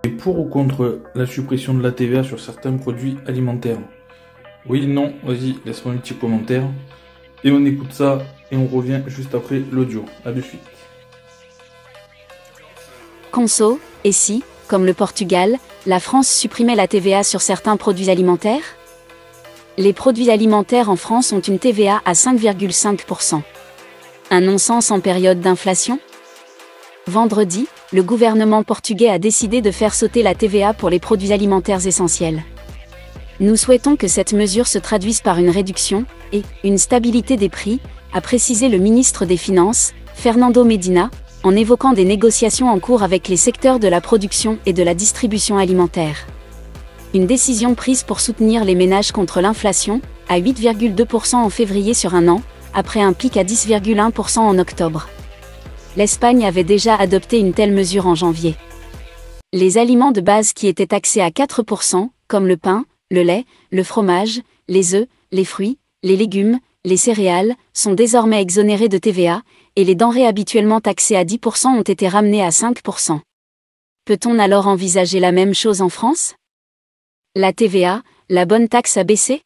Et pour ou contre la suppression de la TVA sur certains produits alimentaires? Oui, non, vas-y, laisse-moi un petit commentaire. Et on écoute ça et on revient juste après l'audio. A de suite. Conso, et si, comme le Portugal, la France supprimait la TVA sur certains produits alimentaires? Les produits alimentaires en France ont une TVA à 5,5%. Un non-sens en période d'inflation? Vendredi, le gouvernement portugais a décidé de faire sauter la TVA pour les produits alimentaires essentiels. Nous souhaitons que cette mesure se traduise par une réduction et une stabilité des prix, a précisé le ministre des Finances, Fernando Medina, en évoquant des négociations en cours avec les secteurs de la production et de la distribution alimentaire. Une décision prise pour soutenir les ménages contre l'inflation, à 8,2% en février sur un an, après un pic à 10,1% en octobre. L'Espagne avait déjà adopté une telle mesure en janvier. Les aliments de base qui étaient taxés à 4%, comme le pain, le lait, le fromage, les œufs, les fruits, les légumes, les céréales, sont désormais exonérés de TVA, et les denrées habituellement taxées à 10% ont été ramenées à 5%. Peut-on alors envisager la même chose en France? La TVA, la bonne taxe à baisser?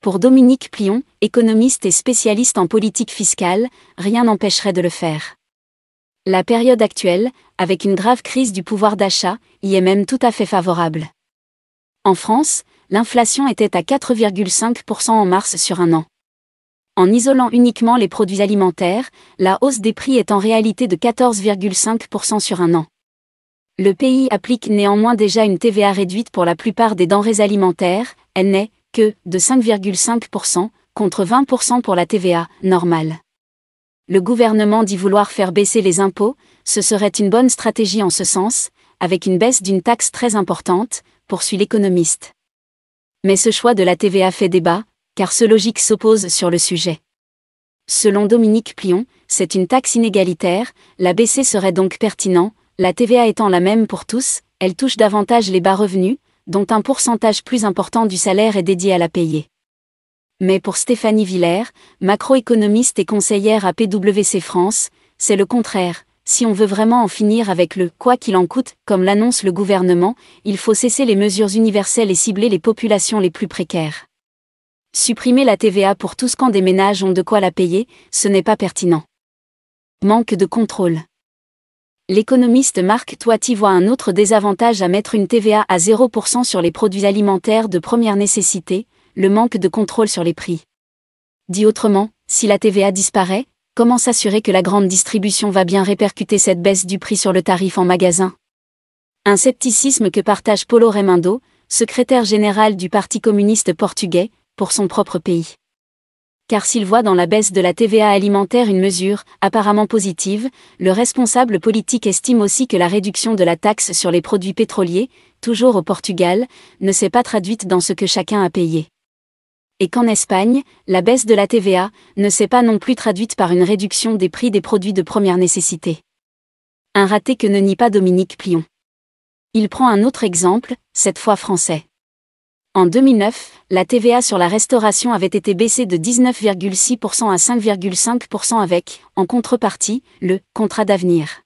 Pour Dominique Plion, économiste et spécialiste en politique fiscale, rien n'empêcherait de le faire. La période actuelle, avec une grave crise du pouvoir d'achat, y est même tout à fait favorable. En France, l'inflation était à 4,5% en mars sur un an. En isolant uniquement les produits alimentaires, la hausse des prix est en réalité de 14,5% sur un an. Le pays applique néanmoins déjà une TVA réduite pour la plupart des denrées alimentaires, elle n'est que de 5,5%, contre 20% pour la TVA normale. Le gouvernement dit vouloir faire baisser les impôts, ce serait une bonne stratégie en ce sens, avec une baisse d'une taxe très importante, poursuit l'économiste. Mais ce choix de la TVA fait débat, car ce logique s'oppose sur le sujet. Selon Dominique Plion, c'est une taxe inégalitaire, la baisser serait donc pertinent, la TVA étant la même pour tous, elle touche davantage les bas revenus, dont un pourcentage plus important du salaire est dédié à la payer. Mais pour Stéphanie Villers, macroéconomiste et conseillère à PwC France, c'est le contraire. Si on veut vraiment en finir avec le « quoi qu'il en coûte », comme l'annonce le gouvernement, il faut cesser les mesures universelles et cibler les populations les plus précaires. Supprimer la TVA pour tous quand des ménages ont de quoi la payer, ce n'est pas pertinent. Manque de contrôle. L'économiste Marc Toiti voit un autre désavantage à mettre une TVA à 0% sur les produits alimentaires de première nécessité, le manque de contrôle sur les prix. Dit autrement, si la TVA disparaît, comment s'assurer que la grande distribution va bien répercuter cette baisse du prix sur le tarif en magasin? Un scepticisme que partage Paulo Raimundo, secrétaire général du Parti communiste portugais, pour son propre pays. Car s'il voit dans la baisse de la TVA alimentaire une mesure, apparemment positive, le responsable politique estime aussi que la réduction de la taxe sur les produits pétroliers, toujours au Portugal, ne s'est pas traduite dans ce que chacun a payé. Et qu'en Espagne, la baisse de la TVA ne s'est pas non plus traduite par une réduction des prix des produits de première nécessité. Un raté que ne nie pas Dominique Plion. Il prend un autre exemple, cette fois français. En 2009, la TVA sur la restauration avait été baissée de 19,6% à 5,5% avec, en contrepartie, le « contrat d'avenir ».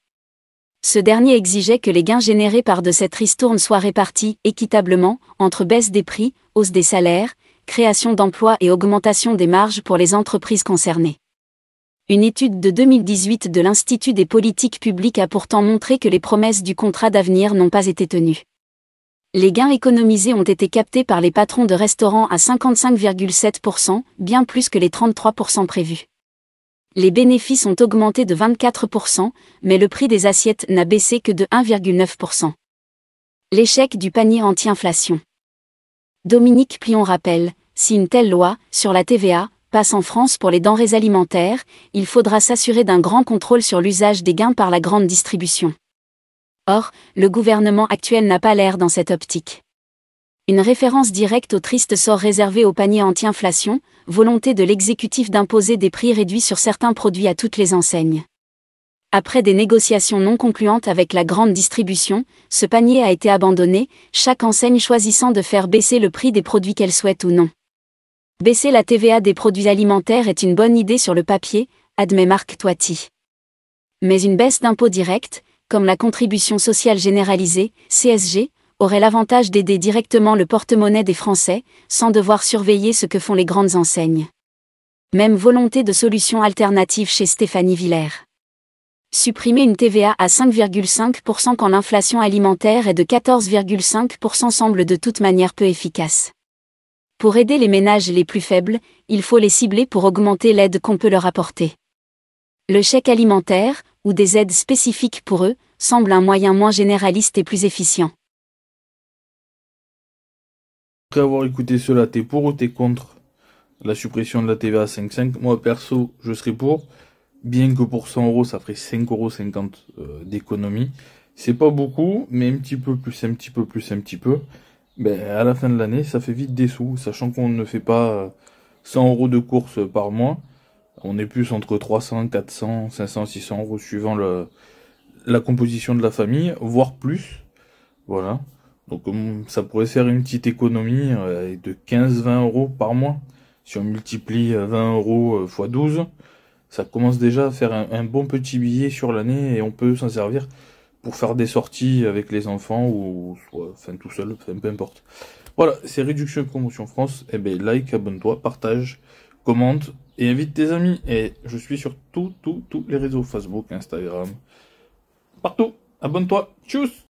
Ce dernier exigeait que les gains générés par de cette ristourne soient répartis équitablement entre baisse des prix, hausse des salaires, création d'emplois et augmentation des marges pour les entreprises concernées. Une étude de 2018 de l'Institut des politiques publiques a pourtant montré que les promesses du contrat d'avenir n'ont pas été tenues. Les gains économisés ont été captés par les patrons de restaurants à 55,7%, bien plus que les 33% prévus. Les bénéfices ont augmenté de 24%, mais le prix des assiettes n'a baissé que de 1,9%. L'échec du panier anti-inflation. Dominique Plion rappelle, si une telle loi, sur la TVA, passe en France pour les denrées alimentaires, il faudra s'assurer d'un grand contrôle sur l'usage des gains par la grande distribution. Or, le gouvernement actuel n'a pas l'air dans cette optique. Une référence directe au triste sort réservé au panier anti-inflation, volonté de l'exécutif d'imposer des prix réduits sur certains produits à toutes les enseignes. Après des négociations non concluantes avec la grande distribution, ce panier a été abandonné, chaque enseigne choisissant de faire baisser le prix des produits qu'elle souhaite ou non. Baisser la TVA des produits alimentaires est une bonne idée sur le papier, admet Marc Toiti. Mais une baisse d'impôts directs, comme la contribution sociale généralisée, CSG, aurait l'avantage d'aider directement le porte-monnaie des Français, sans devoir surveiller ce que font les grandes enseignes. Même volonté de solution alternative chez Stéphanie Villers. Supprimer une TVA à 5,5% quand l'inflation alimentaire est de 14,5% semble de toute manière peu efficace. Pour aider les ménages les plus faibles, il faut les cibler pour augmenter l'aide qu'on peut leur apporter. Le chèque alimentaire, ou des aides spécifiques pour eux, semble un moyen moins généraliste et plus efficient. Après avoir écouté cela, t'es pour ou t'es contre la suppression de la TVA à 5,5? Moi perso, je serais pour. Bien que pour 100 euros, ça ferait 5,50 € d'économie. C'est pas beaucoup, mais un petit peu plus, un petit peu plus, un petit peu. Ben, à la fin de l'année, ça fait vite des sous, sachant qu'on ne fait pas 100 € de courses par mois. On est plus entre 300, 400, 500, 600 € suivant la composition de la famille, voire plus. Voilà. Donc ça pourrait faire une petite économie de 15-20 € par mois. Si on multiplie 20 € x 12, ça commence déjà à faire un bon petit billet sur l'année et on peut s'en servir pour faire des sorties avec les enfants ou soit, enfin tout seul, enfin, peu importe. Voilà, c'est Réduction et Promotion France. Eh ben like, abonne-toi, partage, commente et invite tes amis. Et je suis sur tous les réseaux, Facebook, Instagram, partout. Abonne-toi. Tchuss!